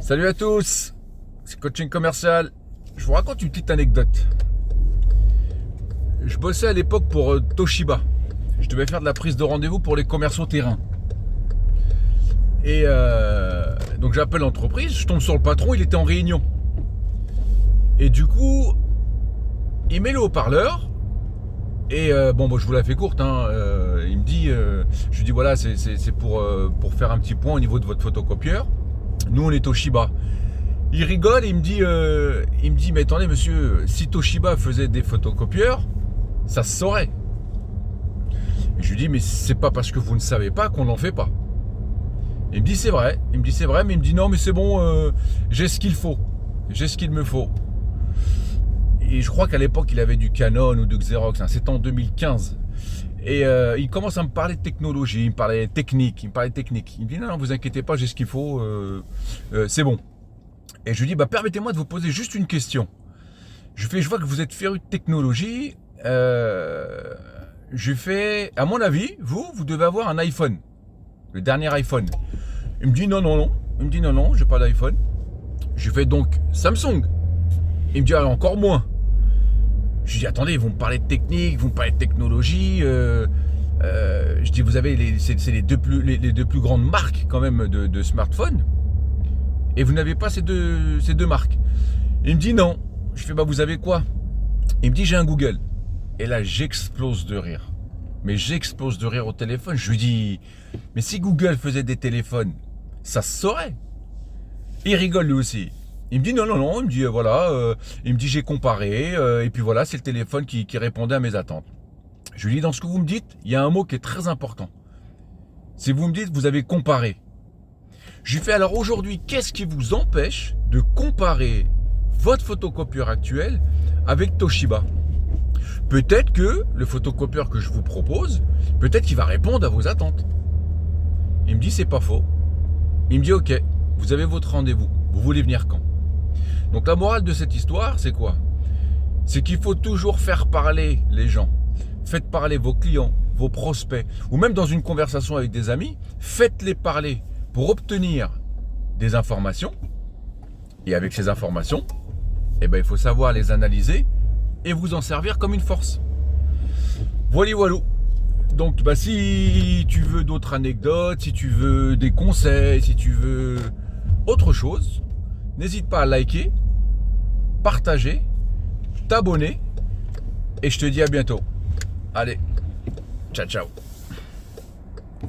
Salut à tous, c'est Coaching Commercial. Je vous raconte une petite anecdote. Je bossais à l'époque pour Toshiba. Je devais faire de la prise de rendez-vous pour les commerçants terrain. Et donc j'appelle l'entreprise, je tombe sur le patron, il était en réunion. Et du coup, il met le haut-parleur. Et je vous la fais courte. Il me dit, je lui dis voilà, c'est pour faire un petit point au niveau de votre photocopieur. Nous on est Toshiba. Il rigole et il me dit mais attendez monsieur, si Toshiba faisait des photocopieurs, ça se saurait. Et je lui dis mais c'est pas parce que vous ne savez pas qu'on n'en fait pas. Il me dit c'est vrai, mais il me dit non mais c'est bon, j'ai ce qu'il faut, j'ai ce qu'il me faut. Et je crois qu'à l'époque il avait du Canon ou du Xerox, c'était en 2015. Et il commence à me parler de technologie, il me parlait technique. Il me dit non, vous inquiétez pas, j'ai ce qu'il faut, c'est bon. Et je lui dis permettez-moi de vous poser juste une question. Je vois que vous êtes féru de technologie. Je fais, à mon avis, vous devez avoir un iPhone, le dernier iPhone. Il me dit non. Il me dit non, j'ai pas d'iPhone. Je fais donc Samsung. Il me dit encore moins. Je lui dis attendez, vous me parlez de technique, vous me parlez de technologie. Je dis vous avez c'est les deux plus grandes marques quand même de smartphones. Et vous n'avez pas ces deux marques. Il me dit non. Je fais vous avez quoi? Il me dit j'ai un Google. Et là j'explose de rire. Mais j'explose de rire au téléphone. Je lui dis mais si Google faisait des téléphones, ça se saurait. Il rigole lui aussi. Il me dit non, il me dit il me dit j'ai comparé, et puis voilà, c'est le téléphone qui répondait à mes attentes. Je lui dis dans ce que vous me dites, il y a un mot qui est très important. C'est vous me dites vous avez comparé. Je lui fais alors aujourd'hui, qu'est-ce qui vous empêche de comparer votre photocopieur actuel avec Toshiba? Peut-être que le photocopieur que je vous propose, peut-être qu'il va répondre à vos attentes. Il me dit c'est pas faux. Il me dit ok, vous avez votre rendez-vous, vous voulez venir quand? Donc la morale de cette histoire, c'est quoi? C'est qu'il faut toujours faire parler les gens. Faites parler vos clients, vos prospects, ou même dans une conversation avec des amis, faites-les parler pour obtenir des informations. Et avec ces informations, il faut savoir les analyser et vous en servir comme une force. Voilà. Donc si tu veux d'autres anecdotes, si tu veux des conseils, si tu veux autre chose, n'hésite pas à liker, partager, t'abonner et je te dis à bientôt. Allez, ciao.